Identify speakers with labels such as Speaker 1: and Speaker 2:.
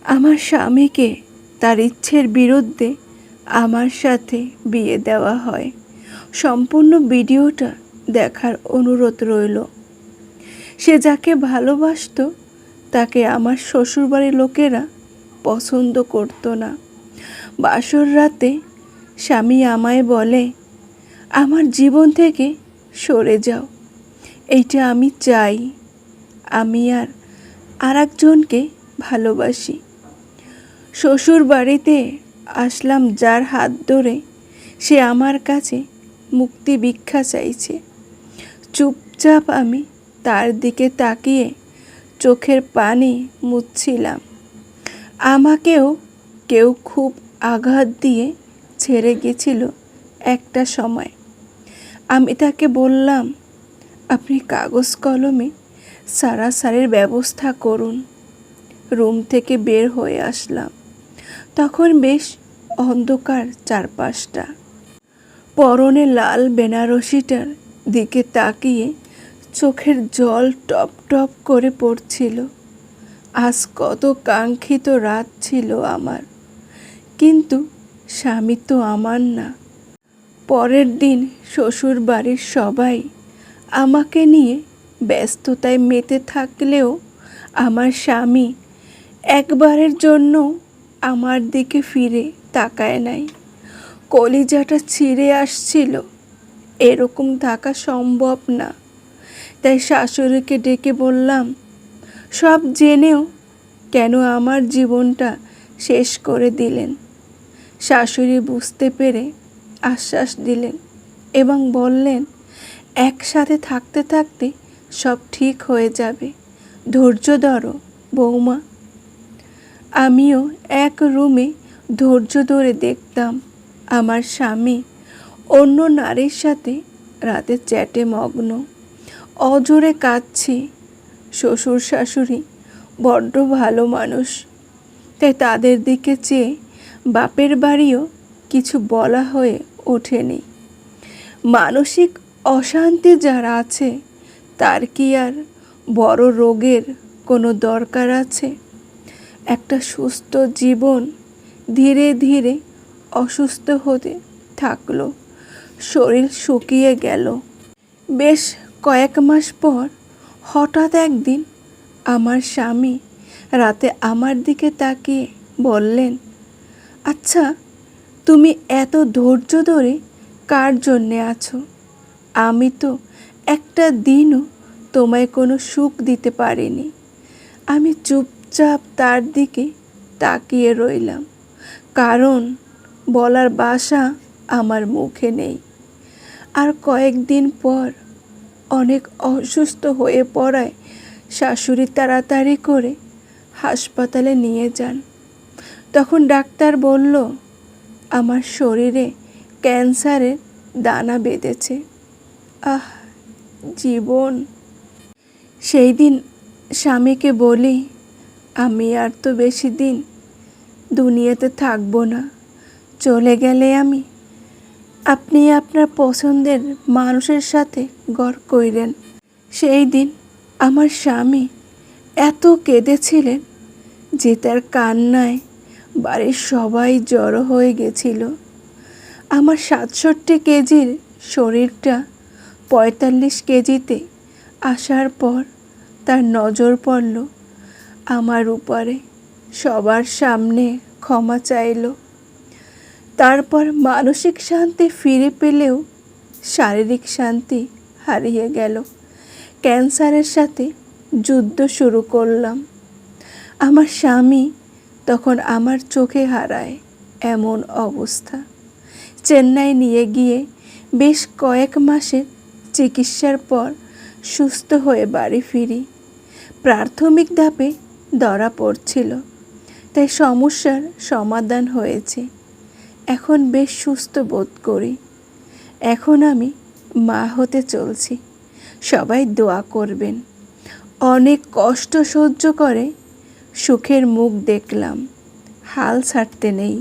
Speaker 1: আমার স্বামীকে তার ইচ্ছের বিরুদ্ধে আমার সাথে বিয়ে দেওয়া হয়। সম্পূর্ণ ভিডিওটা দেখার অনুরোধ রইল। সে যাকে ভালোবাসতো তাকে আমার শ্বশুরবাড়ির লোকেরা পছন্দ করতো না। বাসর রাতে স্বামী আমায় বলে, আমার জীবন থেকে সরে যাও, এইটা আমি চাই। আমি আর একজনকে ভালোবাসি। শ্বশুর বাড়িতে আসলাম যার হাত ধরে, সে আমার কাছে মুক্তি ভিক্ষা চাইছে। চুপচাপ আমি তার দিকে তাকিয়ে চোখের পানি মুছছিলাম। আমাকেও কেউ খুব আঘাত দিয়ে ছেড়ে গেছিল একটা সময়। আমি তাকে বললাম, আপনি কাগজ কলমে সারাসারির ব্যবস্থা করুন। রুম থেকে বের হয়ে আসলাম। তখন বেশ অন্ধকার চারপাশটা। পরনে লাল বেনারসিটার দিকে তাকিয়ে চোখের জল টপ টপ করে পড়ছিল। আজ কত কাঙ্ক্ষিত রাত ছিল আমার, কিন্তু স্বামী তো আমার না। পরের দিন শ্বশুর বাড়ির সবাই আমাকে নিয়ে ব্যস্ততায় মেতে থাকলেও আমার স্বামী একবারের জন্য আমার দিকে ফিরে তাকায় নাই। কলিজাটা ছিঁড়ে আসছিল। এরকম থাকা সম্ভব না। তাই শাশুড়িকে ডেকে বললাম, সব জেনেও কেন আমার জীবনটা শেষ করে দিলেন? শাশুড়ি বুঝতে পেরে আশ্বাস দিলেন এবং বললেন, একসাথে থাকতে থাকতে সব ঠিক হয়ে যাবে, ধৈর্য ধরো বৌমা। আমিও এক রুমে ধৈর্য ধরে দেখতাম আমার স্বামী অন্য নারীর সাথে রাতে চ্যাটে মগ্ন। অজোরে কাঁদছি। শ্বশুর শাশুড়ি বড্ড ভালো মানুষ, তাই তাদের দিকে চেয়ে বাপের বাড়িও কিছু বলা হয়ে ওঠেনি। মানসিক অশান্তি যার আছে তার কি আর বড় রোগের কোনো দরকার আছে? একটা সুস্থ জীবন ধীরে ধীরে অসুস্থ হতে থাকলো। শরীর শুকিয়ে গেল। বেশ কয়েক মাস পর হঠাৎ একদিন আমার স্বামী রাতে আমার দিকে তাকিয়ে বললেন, আচ্ছা, তুমি এত ধৈর্য ধরে কার জন্যে আছো? আমি তো একটা দিনও তোমায় কোনো সুখ দিতে পারিনি। আমি চুপচাপ তার দিকে তাকিয়ে রইলাম, কারণ বলার ভাষা আমার মুখে নেই। আর কয়েকদিন পর অনেক অসুস্থ হয়ে পড়ায় শাশুড়ি তাড়াতাড়ি করে হাসপাতালে নিয়ে যান। তখন ডাক্তার বলল, আমার শরীরে ক্যান্সারের দানা বেঁধেছে। আহ, জীবন! সেই দিন স্বামীকে বলি, আমি আর তো বেশি দিন দুনিয়াতে থাকবো না। চলে গেলে আপনি আপনার পছন্দের মানুষের সাথে ঘর কইরেন। সেই দিন আমার স্বামী এত কেঁদেছিলেন যে তার কান্নায় বাড়ির সবাই জড়ো হয়ে গেছিল। আমার 67 কেজির শরীরটা 45 কেজিতে আসার পর তার নজর পড়ল আমার উপরে। সবার সামনে ক্ষমা চাইল। তারপর মানসিক শান্তি ফিরে পেলেও শারীরিক শান্তি হারিয়ে গেল। ক্যান্সারের সাথে যুদ্ধ শুরু করলাম। আমার স্বামী তখন আমার চোখে হারায় এমন অবস্থা। চেন্নাই নিয়ে গিয়ে বেশ কয়েক মাসের চিকিৎসার পর সুস্থ হয়ে বাড়ি ফিরি। প্রাথমিক ধাপে ধরা পড়ছিল, তাই সমস্যার সমাধান হয়েছে। এখন বেশ সুস্থ বোধ করি। এখন আমি মা হতে চলছি। সবাই দোয়া করবেন। অনেক কষ্ট সহ্য করে সুখের মুখ দেখলাম। হাল ছাড়তে নেই।